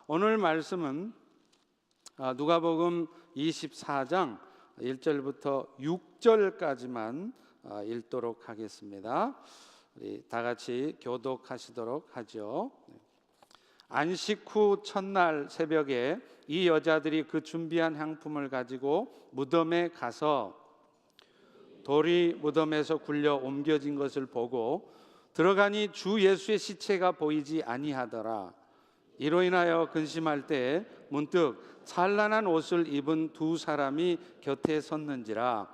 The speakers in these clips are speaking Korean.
오늘 말씀은 누가복음 24장 1절부터 6절까지만 읽도록 하겠습니다. 우리 다 같이 교독하시도록 하죠. 안식 후 첫날 새벽에 이 여자들이 그 준비한 향품을 가지고 무덤에 가서 돌이 무덤에서 굴려 옮겨진 것을 보고 들어가니 주 예수의 시체가 보이지 아니하더라. 이로 인하여 근심할 때에 문득 찬란한 옷을 입은 두 사람이 곁에 섰는지라.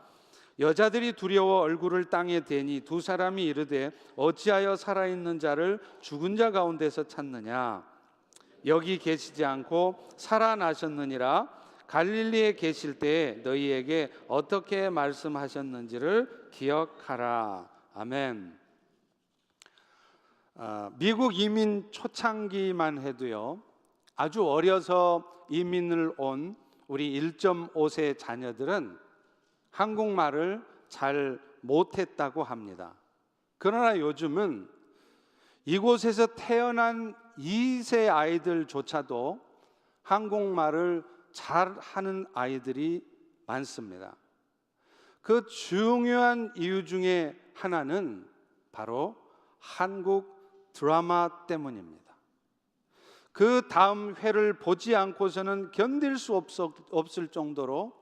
여자들이 두려워 얼굴을 땅에 대니 두 사람이 이르되 어찌하여 살아있는 자를 죽은 자 가운데서 찾느냐? 여기 계시지 않고 살아나셨느니라. 갈릴리에 계실 때에 너희에게 어떻게 말씀하셨는지를 기억하라. 아멘. 미국 이민 초창기만 해도요, 아주 어려서 이민을 온 우리 1.5세 자녀들은 한국말을 잘 못했다고 합니다. 그러나 요즘은 이곳에서 태어난 2세 아이들조차도 한국말을 잘하는 아이들이 많습니다. 그 중요한 이유 중에 하나는 바로 한국 드라마 때문입니다. 그 다음 회를 보지 않고서는 견딜 수 없을 정도로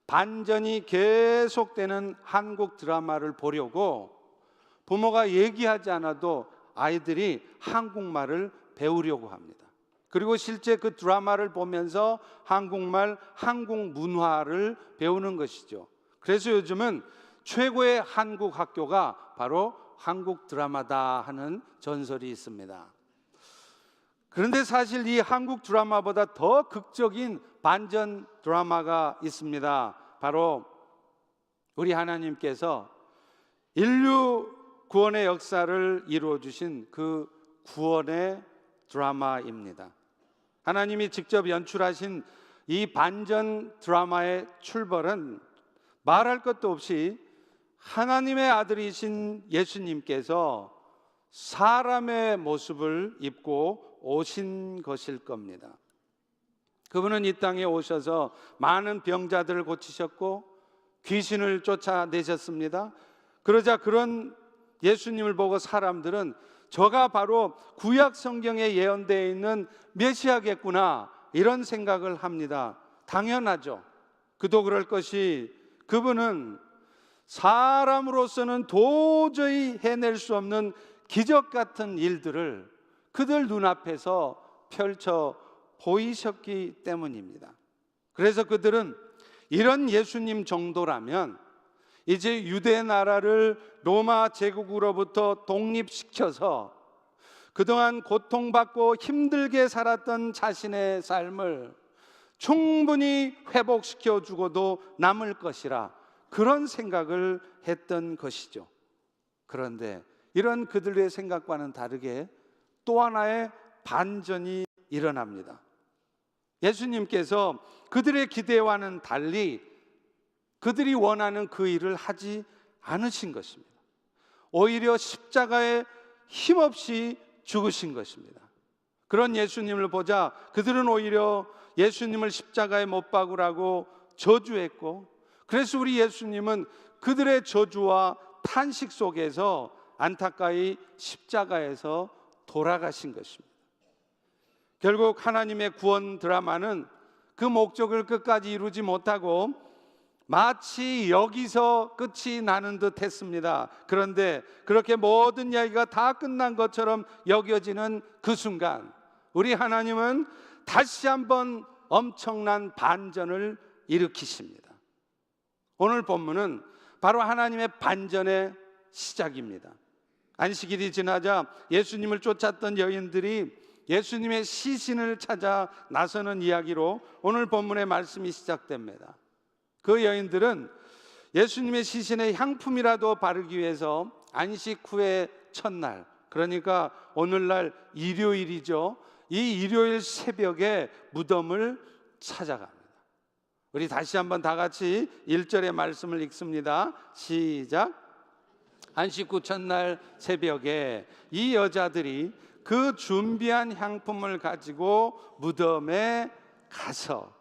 반전이 계속되는 한국 드라마를 보려고 부모가 얘기하지 않아도 아이들이 한국말을 배우려고 합니다. 그리고 실제 그 드라마를 보면서 한국말, 한국 문화를 배우는 것이죠. 그래서 요즘은 최고의 한국 학교가 바로 한국 드라마다 하는 전설이 있습니다. 그런데 사실 이 한국 드라마보다 더 극적인 반전 드라마가 있습니다. 바로 우리 하나님께서 인류 구원의 역사를 이루어 주신 그 구원의 드라마입니다. 하나님이 직접 연출하신 이 반전 드라마의 출발은 말할 것도 없이 하나님의 아들이신 예수님께서 사람의 모습을 입고 오신 것일 겁니다. 그분은 이 땅에 오셔서 많은 병자들을 고치셨고 귀신을 쫓아내셨습니다. 그러자 그런 예수님을 보고 사람들은 저가 바로 구약 성경에 예언되어 있는 메시아겠구나, 이런 생각을 합니다. 당연하죠. 그도 그럴 것이, 그분은 사람으로서는 도저히 해낼 수 없는 기적 같은 일들을 그들 눈앞에서 펼쳐 보이셨기 때문입니다. 그래서 그들은 이런 예수님 정도라면 이제 유대 나라를 로마 제국으로부터 독립시켜서 그동안 고통받고 힘들게 살았던 자신의 삶을 충분히 회복시켜 주고도 남을 것이라, 그런 생각을 했던 것이죠. 그런데 이런 그들의 생각과는 다르게 또 하나의 반전이 일어납니다. 예수님께서 그들의 기대와는 달리 그들이 원하는 그 일을 하지 않으신 것입니다. 오히려 십자가에 힘없이 죽으신 것입니다. 그런 예수님을 보자 그들은 오히려 예수님을 십자가에 못 박으라고 저주했고, 그래서 우리 예수님은 그들의 저주와 탄식 속에서 안타까이 십자가에서 돌아가신 것입니다. 결국 하나님의 구원 드라마는 그 목적을 끝까지 이루지 못하고 마치 여기서 끝이 나는 듯 했습니다. 그런데 그렇게 모든 이야기가 다 끝난 것처럼 여겨지는 그 순간 우리 하나님은 다시 한번 엄청난 반전을 일으키십니다. 오늘 본문은 바로 하나님의 반전의 시작입니다. 안식일이 지나자 예수님을 쫓았던 여인들이 예수님의 시신을 찾아 나서는 이야기로 오늘 본문의 말씀이 시작됩니다. 그 여인들은 예수님의 시신에 향품이라도 바르기 위해서 안식 후의 첫날, 그러니까 오늘날 일요일이죠. 이 일요일 새벽에 무덤을 찾아갑니다. 우리 다시 한번 다 같이 1절의 말씀을 읽습니다. 시작. 안식 후 첫날 새벽에 이 여자들이 그 준비한 향품을 가지고 무덤에 가서,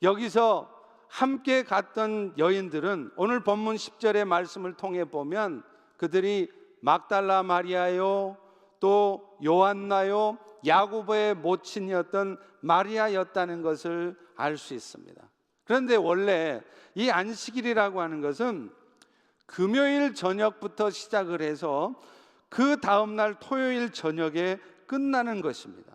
여기서 함께 갔던 여인들은 오늘 본문 10절의 말씀을 통해 보면 그들이 막달라 마리아요, 또 요한나요, 야고보의 모친이었던 마리아였다는 것을 알 수 있습니다. 그런데 원래 이 안식일이라고 하는 것은 금요일 저녁부터 시작을 해서 그 다음날 토요일 저녁에 끝나는 것입니다.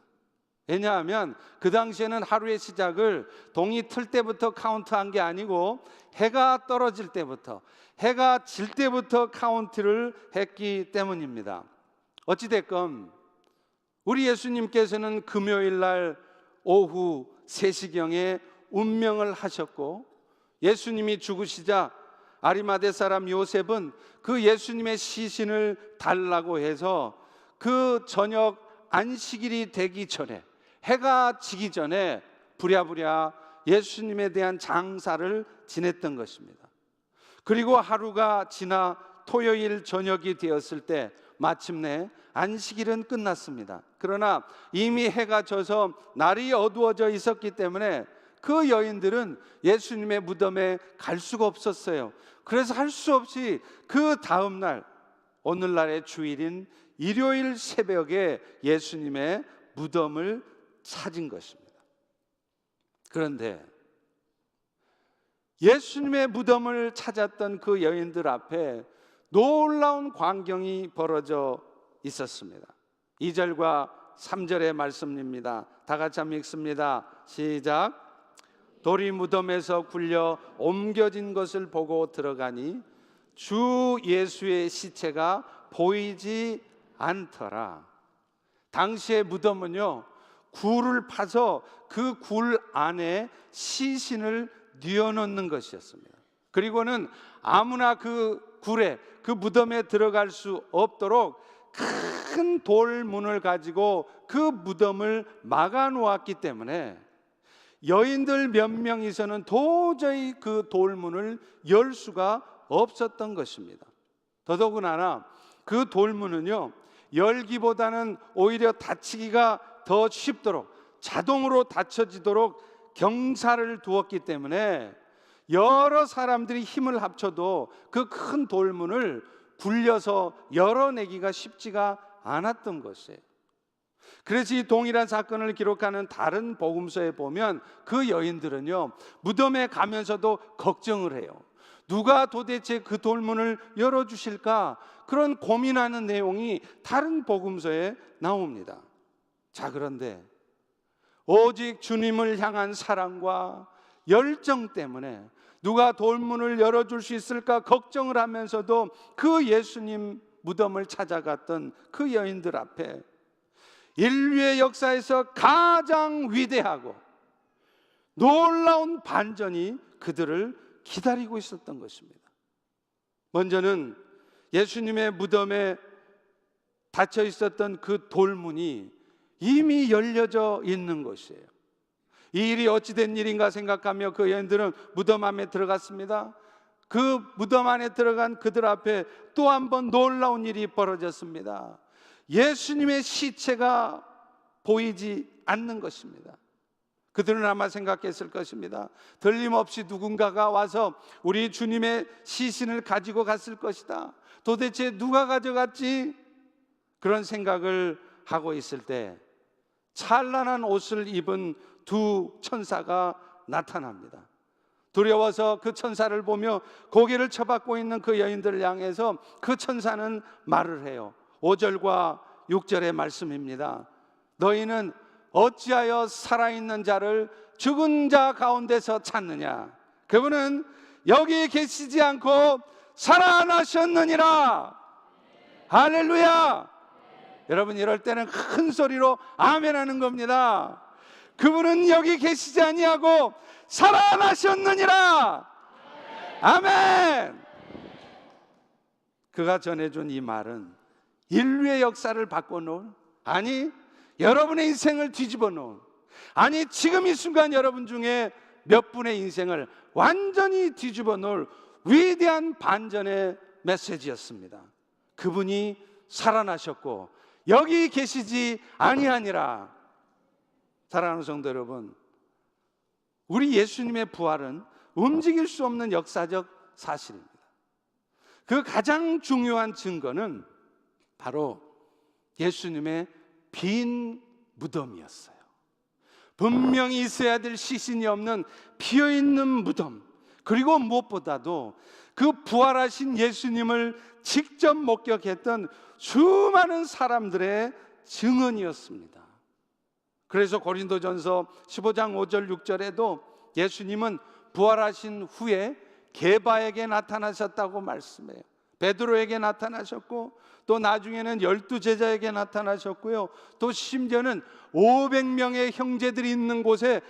왜냐하면 그 당시에는 하루의 시작을 동이 틀 때부터 카운트한 게 아니고 해가 떨어질 때부터, 해가 질 때부터 카운트를 했기 때문입니다. 어찌됐건 우리 예수님께서는 금요일 날 오후 3시경에 운명을 하셨고, 예수님이 죽으시자 아리마대 사람 요셉은 그 예수님의 시신을 달라고 해서 그 저녁 안식일이 되기 전에, 해가 지기 전에 부랴부랴 예수님에 대한 장사를 지냈던 것입니다. 그리고 하루가 지나 토요일 저녁이 되었을 때 마침내 안식일은 끝났습니다. 그러나 이미 해가 져서 날이 어두워져 있었기 때문에 그 여인들은 예수님의 무덤에 갈 수가 없었어요. 그래서 할 수 없이 그 다음 날, 오늘날의 주일인 일요일 새벽에 예수님의 무덤을 찾은 것입니다. 그런데 예수님의 무덤을 찾았던 그 여인들 앞에 놀라운 광경이 벌어져 있었습니다. 2절과 3절의 말씀입니다. 다 같이 한번 읽습니다. 시작. 돌이 무덤에서 굴려 옮겨진 것을 보고 들어가니 주 예수의 시체가 보이지 않더라. 당시의 무덤은요, 굴을 파서 그 굴 안에 시신을 뉘어놓는 것이었습니다. 그리고는 아무나 그 굴에, 그 무덤에 들어갈 수 없도록 큰 돌문을 가지고 그 무덤을 막아 놓았기 때문에 여인들 몇 명이서는 도저히 그 돌문을 열 수가 없었던 것입니다. 더더군다나 그 돌문은요, 열기보다는 오히려 닫히기가 더 쉽도록, 자동으로 닫혀지도록 경사를 두었기 때문에 여러 사람들이 힘을 합쳐도 그 큰 돌문을 굴려서 열어내기가 쉽지가 않았던 것이에요. 그래서 이 동일한 사건을 기록하는 다른 복음서에 보면 그 여인들은요, 무덤에 가면서도 걱정을 해요. 누가 도대체 그 돌문을 열어주실까? 그런 고민하는 내용이 다른 복음서에 나옵니다. 자, 그런데 오직 주님을 향한 사랑과 열정 때문에 누가 돌문을 열어줄 수 있을까 걱정을 하면서도 그 예수님 무덤을 찾아갔던 그 여인들 앞에 인류의 역사에서 가장 위대하고 놀라운 반전이 그들을 기다리고 있었던 것입니다. 먼저는 예수님의 무덤에 닫혀 있었던 그 돌문이 이미 열려져 있는 것이에요. 이 일이 어찌된 일인가 생각하며 그 여인들은 무덤 안에 들어갔습니다. 그 무덤 안에 들어간 그들 앞에 또 한 번 놀라운 일이 벌어졌습니다. 예수님의 시체가 보이지 않는 것입니다. 그들은 아마 생각했을 것입니다. 틀림없이 누군가가 와서 우리 주님의 시신을 가지고 갔을 것이다. 도대체 누가 가져갔지? 그런 생각을 하고 있을 때 찬란한 옷을 입은 두 천사가 나타납니다. 두려워서 그 천사를 보며 고개를 쳐박고 있는 그 여인들을 향해서 그 천사는 말을 해요. 5절과 6절의 말씀입니다. 너희는 어찌하여 살아있는 자를 죽은 자 가운데서 찾느냐? 그분은 여기 계시지 않고 살아나셨느니라. 할렐루야. 여러분, 이럴 때는 큰 소리로 아멘 하는 겁니다. 그분은 여기 계시지 아니하고 살아나셨느니라. 아멘. 그가 전해준 이 말은 인류의 역사를 바꿔놓은, 아니 여러분의 인생을 뒤집어 놓은, 아니 지금 이 순간 여러분 중에 몇 분의 인생을 완전히 뒤집어 놓을 위대한 반전의 메시지였습니다. 그분이 살아나셨고 여기 계시지 아니하니라. 사랑하는 성도 여러분, 우리 예수님의 부활은 움직일 수 없는 역사적 사실입니다. 그 가장 중요한 증거는 바로 예수님의 빈 무덤이었어요. 분명히 있어야 될 시신이 없는 비어있는 무덤, 그리고 무엇보다도 그 부활하신 예수님을 직접 목격했던 수많은 사람들의 증언이었습니다. 그래서 고린도전서 15장 5절 6절에도 예수님은 부활하신 후에 게바에게 나타나셨다고 말씀해요. 베드로에게 나타나셨고, 또 나중에는 12제자에게 나타나셨고요, 또 심지어는 500명의 형제들이 있는 곳에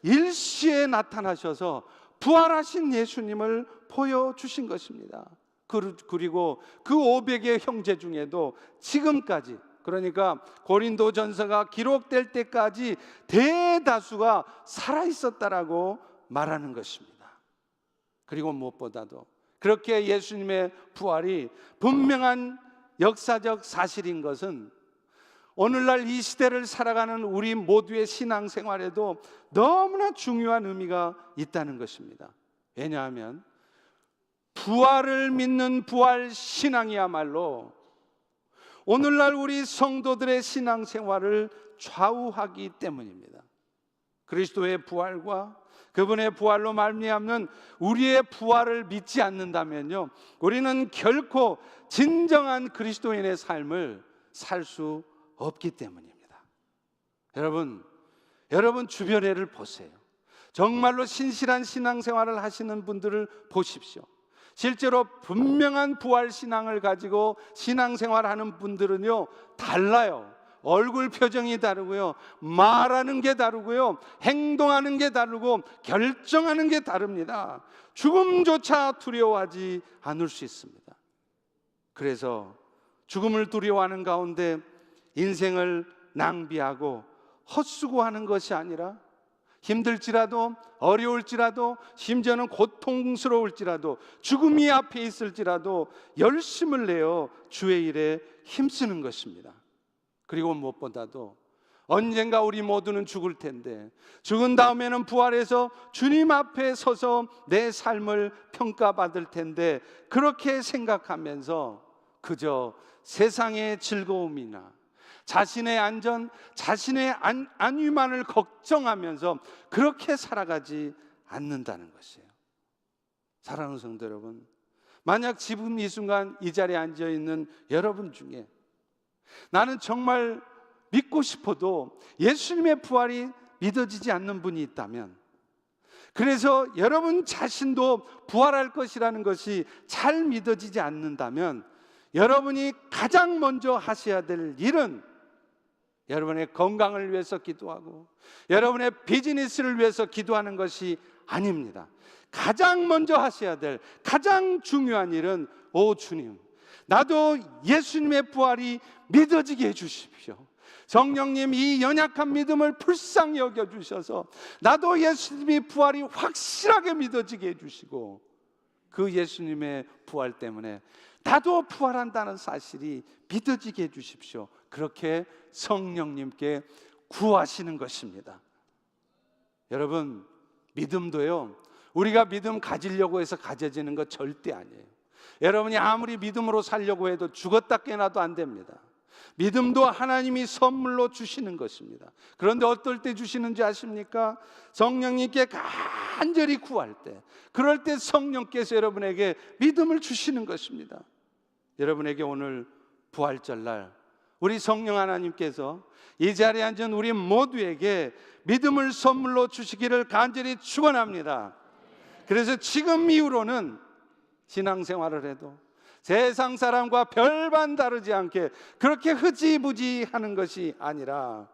일시에 나타나셔서 부활하신 예수님을 보여주신 것입니다. 그리고 그 500의 형제 중에도 지금까지, 그러니까 고린도전서가 기록될 때까지 대다수가 살아있었다라고 말하는 것입니다. 그리고 무엇보다도 그렇게 예수님의 부활이 분명한 역사적 사실인 것은 오늘날 이 시대를 살아가는 우리 모두의 신앙생활에도 너무나 중요한 의미가 있다는 것입니다. 왜냐하면 부활을 믿는 부활 신앙이야말로 오늘날 우리 성도들의 신앙생활을 좌우하기 때문입니다. 그리스도의 부활과 그분의 부활로 말미암는 우리의 부활을 믿지 않는다면요, 우리는 결코 진정한 그리스도인의 삶을 살 수 없기 때문입니다. 여러분 주변에를 보세요. 정말로 신실한 신앙생활을 하시는 분들을 보십시오. 실제로 분명한 부활 신앙을 가지고 신앙생활하는 분들은요, 달라요. 얼굴 표정이 다르고요, 말하는 게 다르고요, 행동하는 게 다르고 결정하는 게 다릅니다. 죽음조차 두려워하지 않을 수 있습니다. 그래서 죽음을 두려워하는 가운데 인생을 낭비하고 헛수고하는 것이 아니라 힘들지라도 어려울지라도 심지어는 고통스러울지라도 죽음이 앞에 있을지라도 열심을 내어 주의 일에 힘쓰는 것입니다. 그리고 무엇보다도 언젠가 우리 모두는 죽을 텐데 죽은 다음에는 부활해서 주님 앞에 서서 내 삶을 평가받을 텐데, 그렇게 생각하면서 그저 세상의 즐거움이나 자신의 안전, 자신의 안위만을 걱정하면서 그렇게 살아가지 않는다는 것이에요. 사랑하는 성도 여러분, 만약 지금 이 순간 이 자리에 앉아있는 여러분 중에 나는 정말 믿고 싶어도 예수님의 부활이 믿어지지 않는 분이 있다면, 그래서 여러분 자신도 부활할 것이라는 것이 잘 믿어지지 않는다면, 여러분이 가장 먼저 하셔야 될 일은 여러분의 건강을 위해서 기도하고 여러분의 비즈니스를 위해서 기도하는 것이 아닙니다. 가장 먼저 하셔야 될 가장 중요한 일은, 오 주님, 나도 예수님의 부활이 믿어지게 해주십시오. 성령님, 이 연약한 믿음을 불쌍히 여겨주셔서 나도 예수님의 부활이 확실하게 믿어지게 해주시고, 그 예수님의 부활 때문에 나도 부활한다는 사실이 믿어지게 해주십시오. 그렇게 성령님께 구하시는 것입니다. 여러분, 믿음도요, 우리가 믿음 가지려고 해서 가져지는 것 절대 아니에요. 여러분이 아무리 믿음으로 살려고 해도 죽었다 깨나도 안 됩니다. 믿음도 하나님이 선물로 주시는 것입니다. 그런데 어떨 때 주시는지 아십니까? 성령님께 간절히 구할 때, 그럴 때 성령께서 여러분에게 믿음을 주시는 것입니다. 여러분에게 오늘 부활절날 우리 성령 하나님께서 이 자리에 앉은 우리 모두에게 믿음을 선물로 주시기를 간절히 축원합니다. 그래서 지금 이후로는 신앙생활을 해도 세상 사람과 별반 다르지 않게 그렇게 흐지부지 하는 것이 아니라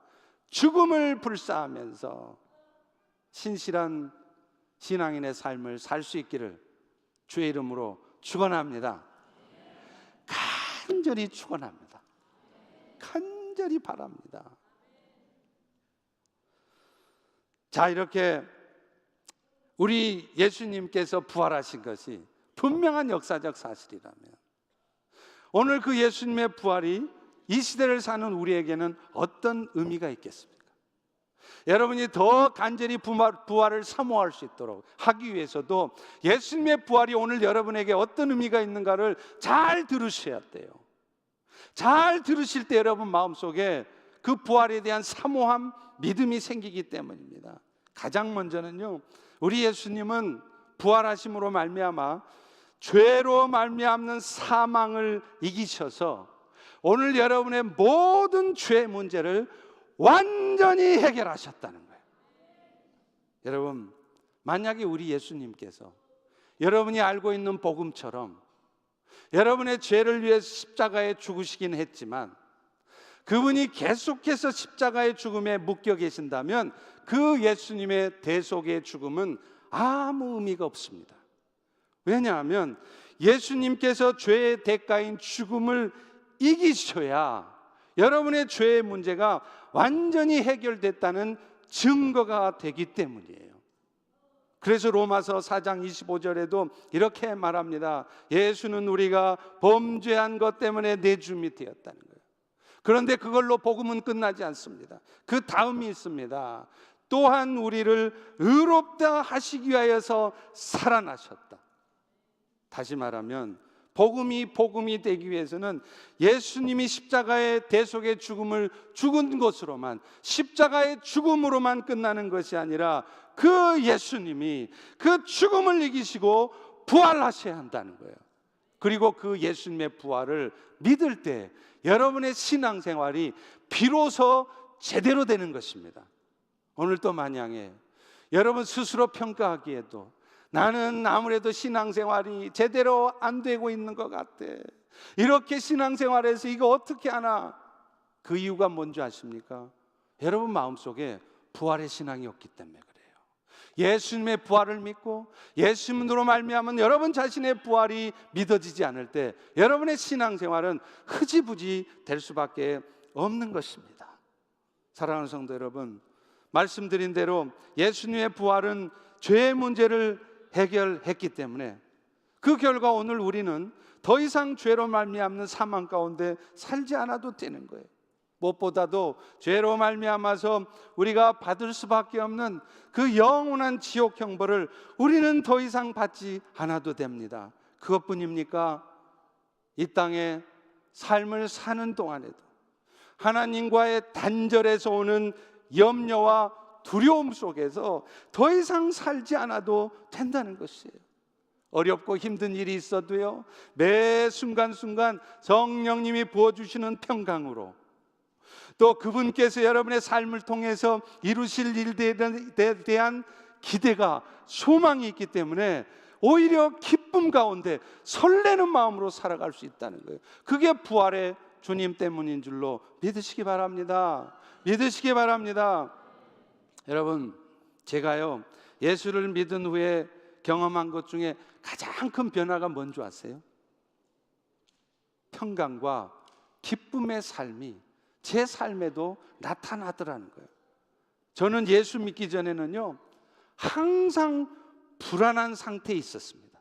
죽음을 불사하면서 신실한 신앙인의 삶을 살 수 있기를 주의 이름으로 축원합니다. 간절히 축원합니다. 간절히 바랍니다. 자, 이렇게 우리 예수님께서 부활하신 것이 분명한 역사적 사실이라면, 오늘 그 예수님의 부활이 이 시대를 사는 우리에게는 어떤 의미가 있겠습니까? 여러분이 더 간절히 부활을 사모할 수 있도록 하기 위해서도 예수님의 부활이 오늘 여러분에게 어떤 의미가 있는가를 잘 들으셔야 돼요. 잘 들으실 때 여러분 마음속에 그 부활에 대한 사모함, 믿음이 생기기 때문입니다. 가장 먼저는요, 우리 예수님은 부활하심으로 말미암아 죄로 말미암는 사망을 이기셔서 오늘 여러분의 모든 죄 문제를 완전히 해결하셨다는 거예요. 여러분, 만약에 우리 예수님께서 여러분이 알고 있는 복음처럼 여러분의 죄를 위해 십자가에 죽으시긴 했지만 그분이 계속해서 십자가의 죽음에 묶여 계신다면 그 예수님의 대속의 죽음은 아무 의미가 없습니다. 왜냐하면 예수님께서 죄의 대가인 죽음을 이기셔야 여러분의 죄의 문제가 완전히 해결됐다는 증거가 되기 때문이에요. 그래서 로마서 4장 25절에도 이렇게 말합니다. 예수는 우리가 범죄한 것 때문에 내줌이 되었다는 거예요. 그런데 그걸로 복음은 끝나지 않습니다. 그 다음이 있습니다. 또한 우리를 의롭다 하시기 위하여서 살아나셨다. 다시 말하면 복음이 되기 위해서는 예수님이 십자가의 대속의 죽음을 죽은 것으로만, 십자가의 죽음으로만 끝나는 것이 아니라 그 예수님이 그 죽음을 이기시고 부활하셔야 한다는 거예요. 그리고 그 예수님의 부활을 믿을 때 여러분의 신앙생활이 비로소 제대로 되는 것입니다. 오늘 또 만약에 여러분 스스로 평가하기에도 나는 아무래도 신앙생활이 제대로 안 되고 있는 것 같아, 이렇게 신앙생활에서 이거 어떻게 하나, 그 이유가 뭔지 아십니까? 여러분 마음속에 부활의 신앙이 없기 때문에 그래요. 예수님의 부활을 믿고 예수님으로 말미암은 여러분 자신의 부활이 믿어지지 않을 때 여러분의 신앙생활은 흐지부지 될 수밖에 없는 것입니다. 사랑하는 성도 여러분, 말씀드린 대로 예수님의 부활은 죄의 문제를 해결했기 때문에 그 결과 오늘 우리는 더 이상 죄로 말미암는 사망 가운데 살지 않아도 되는 거예요. 무엇보다도 죄로 말미암아서 우리가 받을 수밖에 없는 그 영원한 지옥 형벌을 우리는 더 이상 받지 않아도 됩니다. 그것뿐입니까? 이 땅에 삶을 사는 동안에도 하나님과의 단절에서 오는 염려와 두려움 속에서 더 이상 살지 않아도 된다는 것이에요. 어렵고 힘든 일이 있어도요, 매 순간순간 성령님이 부어주시는 평강으로, 또 그분께서 여러분의 삶을 통해서 이루실 일에 대한 기대가, 소망이 있기 때문에 오히려 기쁨 가운데 설레는 마음으로 살아갈 수 있다는 거예요. 그게 부활의 주님 때문인 줄로 믿으시기 바랍니다. 믿으시기 바랍니다. 여러분, 제가요 예수를 믿은 후에 경험한 것 중에 가장 큰 변화가 뭔지 아세요? 평강과 기쁨의 삶이 제 삶에도 나타나더라는 거예요. 저는 예수 믿기 전에는요 항상 불안한 상태에 있었습니다.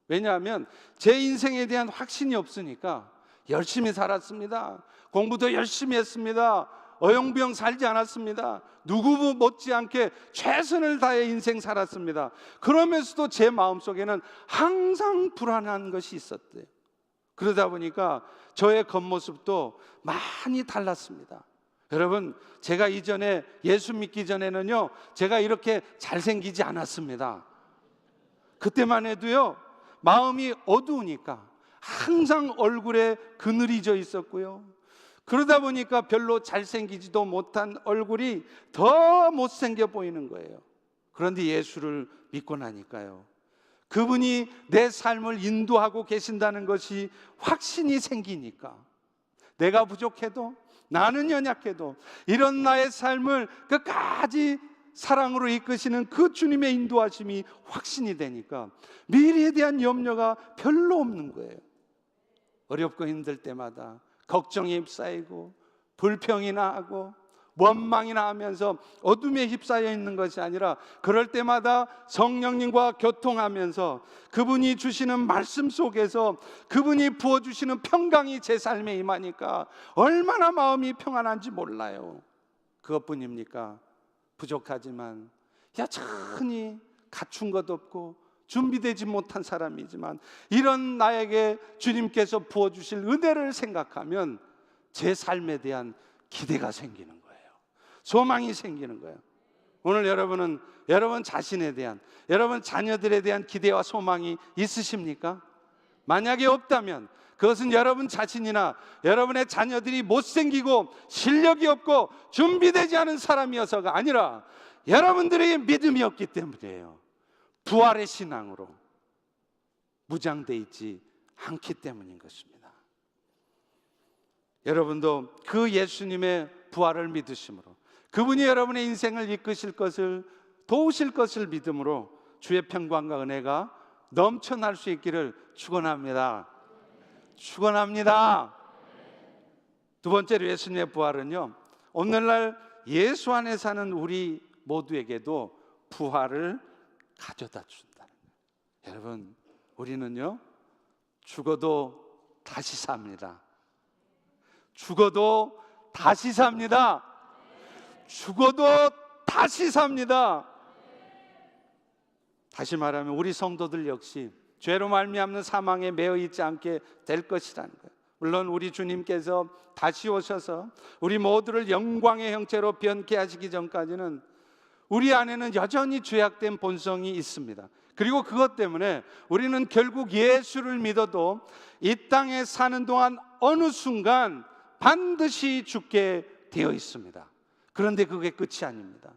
왜냐하면 제 인생에 대한 확신이 없으니까 열심히 살았습니다. 공부도 열심히 했습니다. 어영부영 살지 않았습니다. 누구 못지않게 최선을 다해 인생 살았습니다. 그러면서도 제 마음속에는 항상 불안한 것이 있었대요. 그러다 보니까 저의 겉모습도 많이 달랐습니다. 여러분, 제가 이전에 예수 믿기 전에는요 제가 이렇게 잘생기지 않았습니다. 그때만 해도요 마음이 어두우니까 항상 얼굴에 그늘이 져 있었고요, 그러다 보니까 별로 잘생기지도 못한 얼굴이 더 못생겨 보이는 거예요. 그런데 예수를 믿고 나니까요 그분이 내 삶을 인도하고 계신다는 것이 확신이 생기니까 내가 부족해도, 나는 연약해도 이런 나의 삶을 끝까지 사랑으로 이끄시는 그 주님의 인도하심이 확신이 되니까 미래에 대한 염려가 별로 없는 거예요. 어렵고 힘들 때마다 걱정이 쌓이고 불평이 나고 원망이나 하면서 어둠에 휩싸여 있는 것이 아니라 그럴 때마다 성령님과 교통하면서 그분이 주시는 말씀 속에서 그분이 부어주시는 평강이 제 삶에 임하니까 얼마나 마음이 평안한지 몰라요. 그것뿐입니까? 부족하지만 여전히 갖춘 것 없고 준비되지 못한 사람이지만 이런 나에게 주님께서 부어주실 은혜를 생각하면 제 삶에 대한 기대가 생기는 거예요. 소망이 생기는 거예요. 오늘 여러분은 여러분 자신에 대한, 여러분 자녀들에 대한 기대와 소망이 있으십니까? 만약에 없다면 그것은 여러분 자신이나 여러분의 자녀들이 못생기고 실력이 없고 준비되지 않은 사람이어서가 아니라 여러분들의 믿음이 없기 때문이에요. 부활의 신앙으로 무장되어 있지 않기 때문인 것입니다. 여러분도 그 예수님의 부활을 믿으심으로 그분이 여러분의 인생을 이끄실 것을, 도우실 것을 믿음으로 주의 평강과 은혜가 넘쳐날 수 있기를 축원합니다. 축원합니다. 두 번째로 예수님의 부활은요, 오늘날 예수 안에 사는 우리 모두에게도 부활을 가져다 준다는 거예요. 여러분, 우리는요 죽어도 다시 삽니다. 죽어도 다시 삽니다. 죽어도 다시 삽니다. 다시 말하면 우리 성도들 역시 죄로 말미암는 사망에 매여 있지 않게 될 것이라는 거예요. 물론 우리 주님께서 다시 오셔서 우리 모두를 영광의 형체로 변케 하시기 전까지는 우리 안에는 여전히 죄악된 본성이 있습니다. 그리고 그것 때문에 우리는 결국 예수를 믿어도 이 땅에 사는 동안 어느 순간 반드시 죽게 되어 있습니다. 그런데 그게 끝이 아닙니다.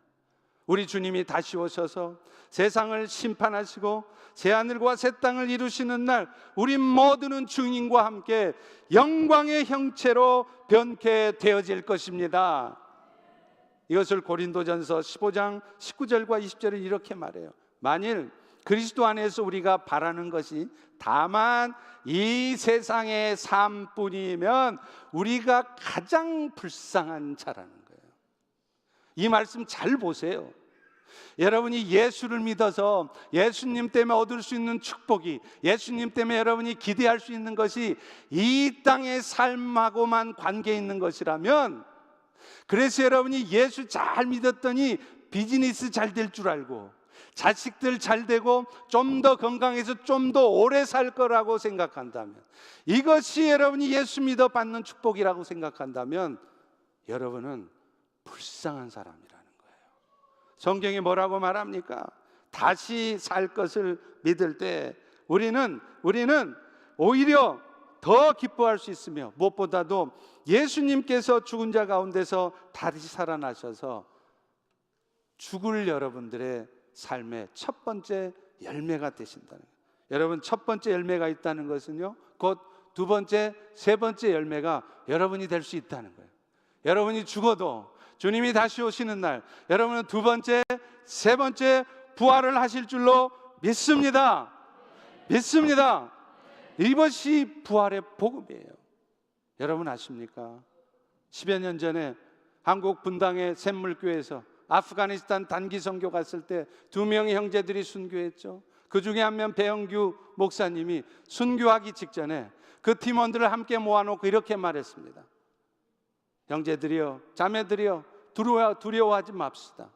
우리 주님이 다시 오셔서 세상을 심판하시고 새하늘과 새 땅을 이루시는 날 우리 모두는 주님과 함께 영광의 형체로 변케 되어질 것입니다. 이것을 고린도전서 15장 19절과 20절에 이렇게 말해요. 만일 그리스도 안에서 우리가 바라는 것이 다만 이 세상의 삶뿐이면 우리가 가장 불쌍한 자라는 거예요. 이 말씀 잘 보세요. 여러분이 예수를 믿어서 예수님 때문에 얻을 수 있는 축복이, 예수님 때문에 여러분이 기대할 수 있는 것이 이 땅의 삶하고만 관계 있는 것이라면, 그래서 여러분이 예수 잘 믿었더니 비즈니스 잘 될 줄 알고 자식들 잘 되고 좀 더 건강해서 좀 더 오래 살 거라고 생각한다면, 이것이 여러분이 예수 믿어 받는 축복이라고 생각한다면 여러분은 불쌍한 사람이라는 거예요. 성경이 뭐라고 말합니까? 다시 살 것을 믿을 때 우리는 오히려 더 기뻐할 수 있으며, 무엇보다도 예수님께서 죽은 자 가운데서 다시 살아나셔서 죽을 여러분들의 삶의 첫 번째 열매가 되신다는 거예요. 여러분, 첫 번째 열매가 있다는 것은요, 곧 두 번째, 세 번째 열매가 여러분이 될 수 있다는 거예요. 여러분이 죽어도 주님이 다시 오시는 날 여러분은 두 번째, 세 번째 부활을 하실 줄로 믿습니다. 믿습니다. 이것이 부활의 복음이에요. 여러분 아십니까? 10여 년 전에 한국 분당의 샘물교회에서 아프가니스탄 단기 선교 갔을 때 2명의 형제들이 순교했죠. 그 중에 한 명 배영규 목사님이 순교하기 직전에 그 팀원들을 함께 모아놓고 이렇게 말했습니다. 형제들이여, 자매들이여, 두려워하지 맙시다.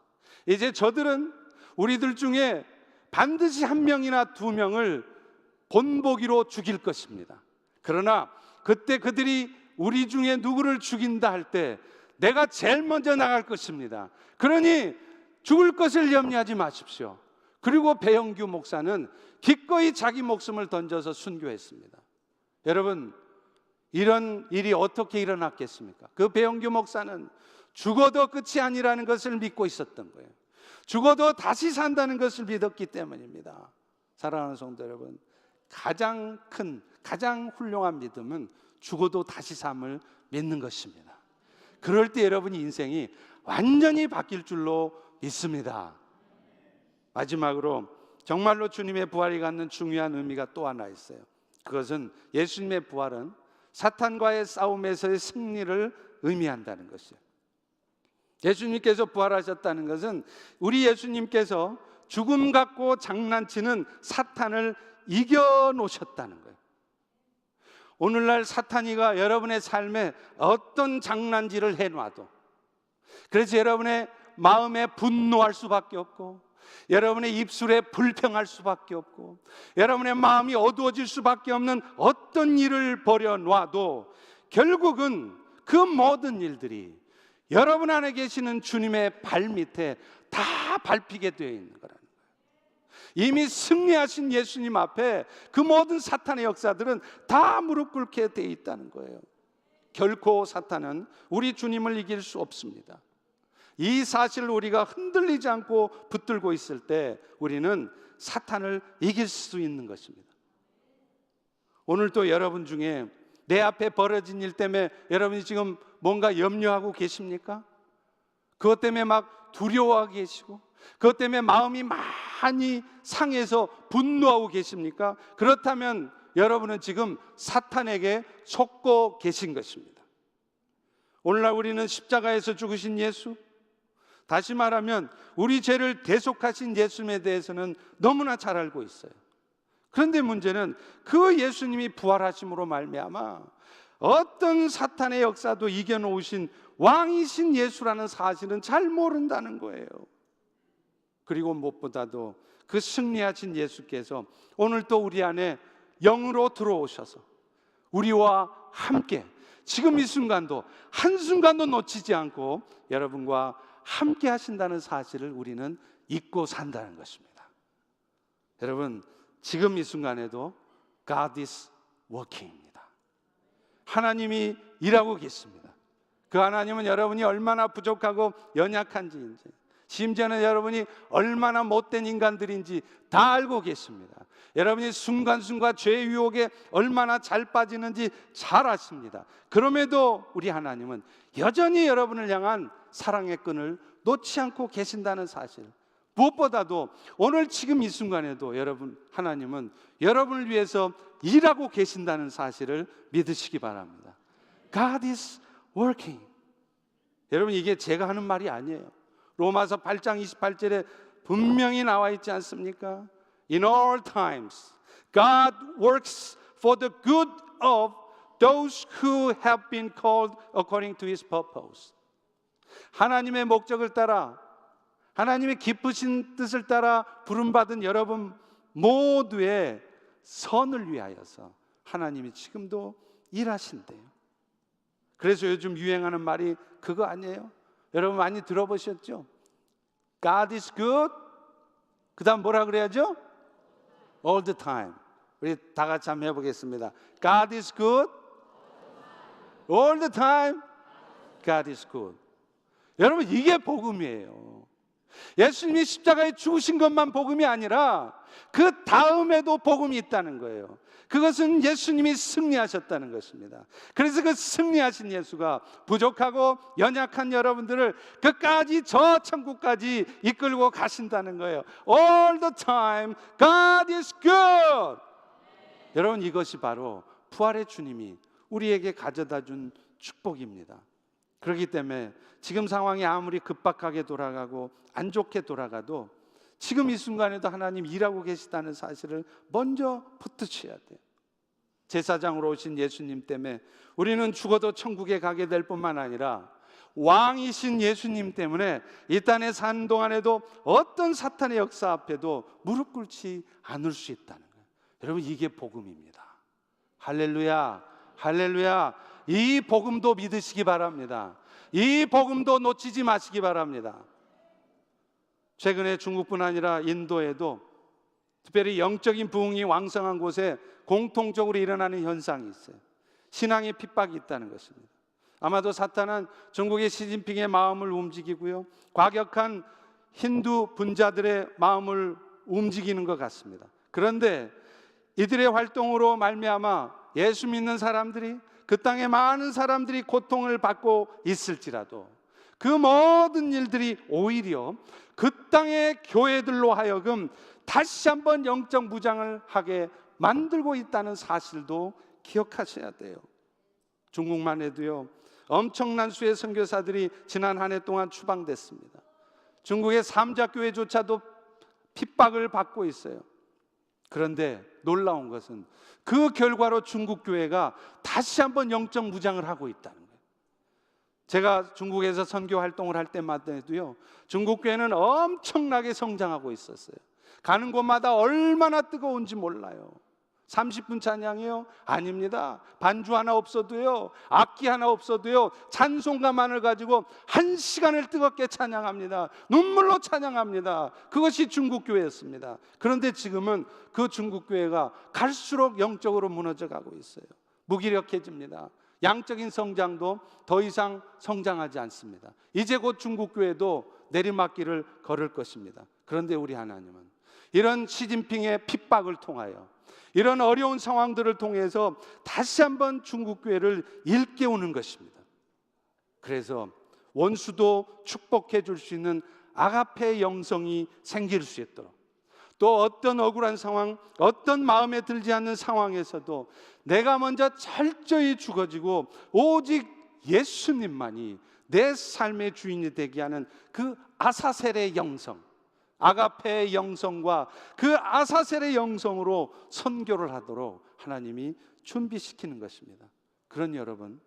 이제 저들은 우리들 중에 반드시 한 명이나 두 명을 본보기로 죽일 것입니다. 그러나 그때 그들이 우리 중에 누구를 죽인다 할 때 내가 제일 먼저 나갈 것입니다. 그러니 죽을 것을 염려하지 마십시오. 그리고 배영규 목사는 기꺼이 자기 목숨을 던져서 순교했습니다. 여러분, 이런 일이 어떻게 일어났겠습니까? 그 배영규 목사는 죽어도 끝이 아니라는 것을 믿고 있었던 거예요. 죽어도 다시 산다는 것을 믿었기 때문입니다. 사랑하는 성도 여러분, 가장 큰, 가장 훌륭한 믿음은 죽어도 다시 삶을 믿는 것입니다. 그럴 때 여러분의 인생이 완전히 바뀔 줄로 믿습니다. 마지막으로 정말로 주님의 부활이 갖는 중요한 의미가 또 하나 있어요. 그것은 예수님의 부활은 사탄과의 싸움에서의 승리를 의미한다는 것이에요. 예수님께서 부활하셨다는 것은 우리 예수님께서 죽음 갖고 장난치는 사탄을 이겨놓으셨다는 거예요. 오늘날 사탄이가 여러분의 삶에 어떤 장난질을 해놔도, 그래서 여러분의 마음에 분노할 수밖에 없고, 여러분의 입술에 불평할 수밖에 없고, 여러분의 마음이 어두워질 수밖에 없는 어떤 일을 벌여놔도 결국은 그 모든 일들이 여러분 안에 계시는 주님의 발밑에 다 밟히게 되어 있는 거라는 거예요. 이미 승리하신 예수님 앞에 그 모든 사탄의 역사들은 다 무릎 꿇게 되어 있다는 거예요. 결코 사탄은 우리 주님을 이길 수 없습니다. 이 사실을 우리가 흔들리지 않고 붙들고 있을 때 우리는 사탄을 이길 수 있는 것입니다. 오늘 또 여러분 중에 내 앞에 벌어진 일 때문에 여러분이 지금 뭔가 염려하고 계십니까? 그것 때문에 막 두려워하고 계시고, 그것 때문에 마음이 많이 상해서 분노하고 계십니까? 그렇다면 여러분은 지금 사탄에게 속고 계신 것입니다. 오늘날 우리는 십자가에서 죽으신 예수, 다시 말하면 우리 죄를 대속하신 예수님에 대해서는 너무나 잘 알고 있어요. 그런데 문제는 그 예수님이 부활하심으로 말미암아 어떤 사탄의 역사도 이겨놓으신 왕이신 예수라는 사실은 잘 모른다는 거예요. 그리고 무엇보다도 그 승리하신 예수께서 오늘 또 우리 안에 영으로 들어오셔서 우리와 함께 지금 이 순간도 한순간도 놓치지 않고 여러분과 함께 하신다는 사실을 우리는 잊고 산다는 것입니다. 여러분, 지금 이 순간에도 God is working입니다. 하나님이 일하고 계십니다. 그 하나님은 여러분이 얼마나 부족하고 연약한지인지, 심지어는 여러분이 얼마나 못된 인간들인지 다 알고 계십니다. 여러분이 순간순간 죄의 유혹에 얼마나 잘 빠지는지 잘 아십니다. 그럼에도 우리 하나님은 여전히 여러분을 향한 사랑의 끈을 놓지 않고 계신다는 사실, 무엇보다도 오늘 지금 이 순간에도 여러분, 하나님은 여러분을 위해서 일하고 계신다는 사실을 믿으시기 바랍니다. God is working. 여러분, 이게 제가 하는 말이 아니에요. 로마서 8장 28절에 분명히 나와 있지 않습니까? In all times God works for the good of those who have been called according to His purpose. 하나님의 목적을 따라, 하나님의 기쁘신 뜻을 따라 부름받은 여러분 모두의 선을 위하여서 하나님이 지금도 일하신대요. 그래서 요즘 유행하는 말이 그거 아니에요? 여러분 많이 들어보셨죠? God is good. 그 다음 뭐라 그래야죠? All the time. 우리 다 같이 한번 해보겠습니다. God is good. All the time. God is good. 여러분, 이게 복음이에요. 예수님이 십자가에 죽으신 것만 복음이 아니라 그 다음에도 복음이 있다는 거예요. 그것은 예수님이 승리하셨다는 것입니다. 그래서 그 승리하신 예수가 부족하고 연약한 여러분들을 끝까지 저 천국까지 이끌고 가신다는 거예요. All the time God is good. 여러분, 이것이 바로 부활의 주님이 우리에게 가져다 준 축복입니다. 그렇기 때문에 지금 상황이 아무리 급박하게 돌아가고 안 좋게 돌아가도 지금 이 순간에도 하나님 일하고 계시다는 사실을 먼저 붙드셔야 돼요. 제사장으로 오신 예수님 때문에 우리는 죽어도 천국에 가게 될 뿐만 아니라 왕이신 예수님 때문에 이 땅에 사는 동안에도 어떤 사탄의 역사 앞에도 무릎 꿇지 않을 수 있다는 거예요. 여러분, 이게 복음입니다. 할렐루야, 할렐루야. 이 복음도 믿으시기 바랍니다. 이 복음도 놓치지 마시기 바랍니다. 최근에 중국뿐 아니라 인도에도 특별히 영적인 부흥이 왕성한 곳에 공통적으로 일어나는 현상이 있어요. 신앙의 핍박이 있다는 것입니다. 아마도 사탄은 중국의 시진핑의 마음을 움직이고요, 과격한 힌두 분자들의 마음을 움직이는 것 같습니다. 그런데 이들의 활동으로 말미암아 예수 믿는 사람들이, 그 땅에 많은 사람들이 고통을 받고 있을지라도 그 모든 일들이 오히려 그 땅의 교회들로 하여금 다시 한번 영적 무장을 하게 만들고 있다는 사실도 기억하셔야 돼요. 중국만 해도요, 엄청난 수의 선교사들이 지난 한 해 동안 추방됐습니다. 중국의 삼자교회조차도 핍박을 받고 있어요. 그런데 놀라운 것은 그 결과로 중국 교회가 다시 한번 영적 무장을 하고 있다는 거예요. 제가 중국에서 선교 활동을 할 때마다도요, 중국 교회는 엄청나게 성장하고 있었어요. 가는 곳마다 얼마나 뜨거운지 몰라요. 30분 찬양이요? 아닙니다. 반주 하나 없어도요, 악기 하나 없어도요, 찬송가만을 가지고 1시간을 뜨겁게 찬양합니다. 눈물로 찬양합니다. 그것이 중국 교회였습니다. 그런데 지금은 그 중국 교회가 갈수록 영적으로 무너져 가고 있어요. 무기력해집니다. 양적인 성장도 더 이상 성장하지 않습니다. 이제 곧 중국 교회도 내리막길을 걸을 것입니다. 그런데 우리 하나님은 이런 시진핑의 핍박을 통하여, 이런 어려운 상황들을 통해서 다시 한번 중국 교회를 일깨우는 것입니다. 그래서 원수도 축복해 줄 수 있는 아가페의 영성이 생길 수 있도록, 또 어떤 억울한 상황, 어떤 마음에 들지 않는 상황에서도 내가 먼저 철저히 죽어지고 오직 예수님만이 내 삶의 주인이 되게 하는 그 아사셀의 영성, 아가페의 영성과 그 아사셀의 영성으로 선교를 하도록 하나님이 준비시키는 것입니다. 그런 여러분,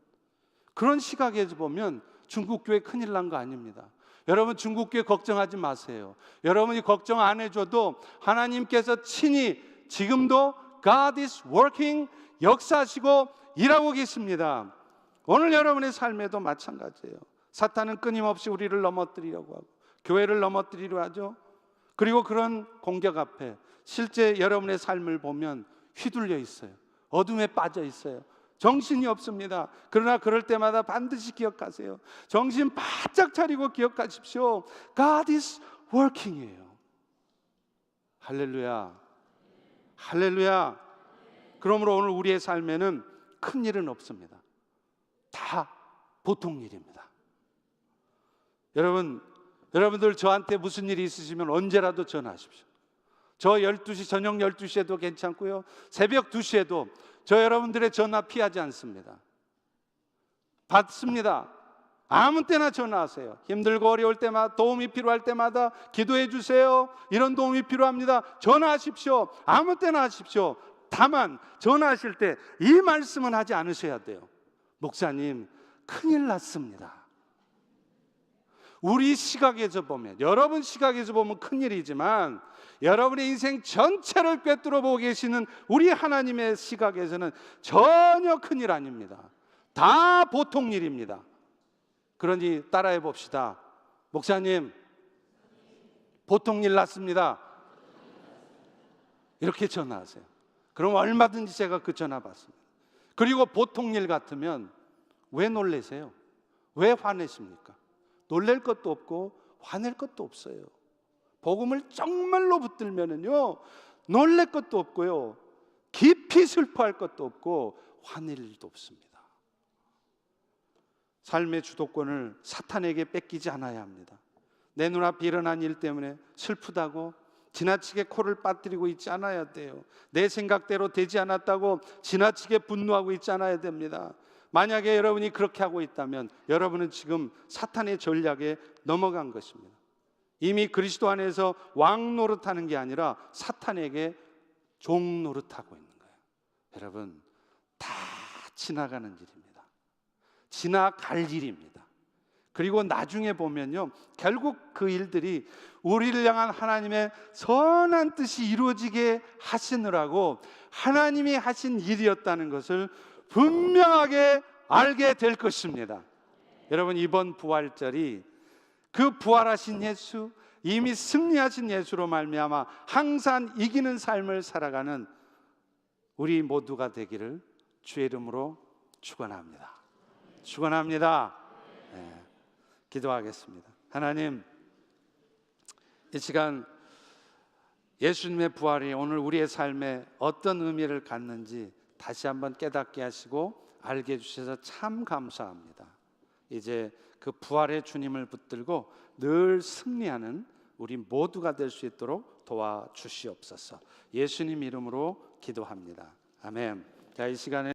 그런 시각에서 보면 중국 교회 큰일 난 거 아닙니다. 여러분, 중국 교회 걱정하지 마세요. 여러분이 걱정 안 해줘도 하나님께서 친히 지금도 God is working, 역사하시고 일하고 계십니다. 오늘 여러분의 삶에도 마찬가지예요. 사탄은 끊임없이 우리를 넘어뜨리려고 하고 교회를 넘어뜨리려 하죠. 그리고 그런 공격 앞에 실제 여러분의 삶을 보면 휘둘려 있어요. 어둠에 빠져 있어요. 정신이 없습니다. 그러나 그럴 때마다 반드시 기억하세요. 정신 바짝 차리고 기억하십시오. God is working이에요. 할렐루야, 할렐루야. 그러므로 오늘 우리의 삶에는 큰 일은 없습니다. 다 보통 일입니다. 여러분들 저한테 무슨 일이 있으시면 언제라도 전화하십시오. 저 12시, 저녁 12시에도 괜찮고요, 새벽 2시에도 저 여러분들의 전화 피하지 않습니다. 받습니다. 아무 때나 전화하세요. 힘들고 어려울 때마다, 도움이 필요할 때마다 기도해 주세요. 이런 도움이 필요합니다. 전화하십시오. 아무 때나 하십시오. 다만 전화하실 때 이 말씀은 하지 않으셔야 돼요. 목사님, 큰일 났습니다. 우리 시각에서 보면, 여러분 시각에서 보면 큰일이지만 여러분의 인생 전체를 꿰뚫어 보고 계시는 우리 하나님의 시각에서는 전혀 큰일 아닙니다. 다 보통 일입니다. 그러니 따라해 봅시다. 목사님, 보통 일 났습니다. 이렇게 전화하세요. 그럼 얼마든지 제가 그 전화 받습니다. 그리고 보통 일 같으면 왜 놀라세요? 왜 화내십니까? 놀랄 것도 없고 화낼 것도 없어요. 복음을 정말로 붙들면은요, 놀랄 것도 없고요, 깊이 슬퍼할 것도 없고 화낼 일도 없습니다. 삶의 주도권을 사탄에게 뺏기지 않아야 합니다. 내 눈앞에 일어난 일 때문에 슬프다고 지나치게 코를 빠뜨리고 있지 않아야 돼요. 내 생각대로 되지 않았다고 지나치게 분노하고 있지 않아야 됩니다. 만약에 여러분이 그렇게 하고 있다면 여러분은 지금 사탄의 전략에 넘어간 것입니다. 이미 그리스도 안에서 왕 노릇하는 게 아니라 사탄에게 종 노릇하고 있는 거예요. 여러분, 다 지나가는 일입니다. 지나갈 일입니다. 그리고 나중에 보면요, 결국 그 일들이 우리를 향한 하나님의 선한 뜻이 이루어지게 하시느라고 하나님이 하신 일이었다는 것을 분명하게 알게 될 것입니다. 여러분, 이번 부활절이 그 부활하신 예수, 이미 승리하신 예수로 말미암아 항상 이기는 삶을 살아가는 우리 모두가 되기를 주의 이름으로 축원합니다. 축원합니다. 네, 기도하겠습니다. 하나님, 이 시간 예수님의 부활이 오늘 우리의 삶에 어떤 의미를 갖는지 다시 한번 깨닫게 하시고 알게 해주셔서 참 감사합니다. 이제 그 부활의 주님을 붙들고 늘 승리하는 우리 모두가 될 수 있도록 도와주시옵소서. 예수님 이름으로 기도합니다. 아멘. 자, 이 시간에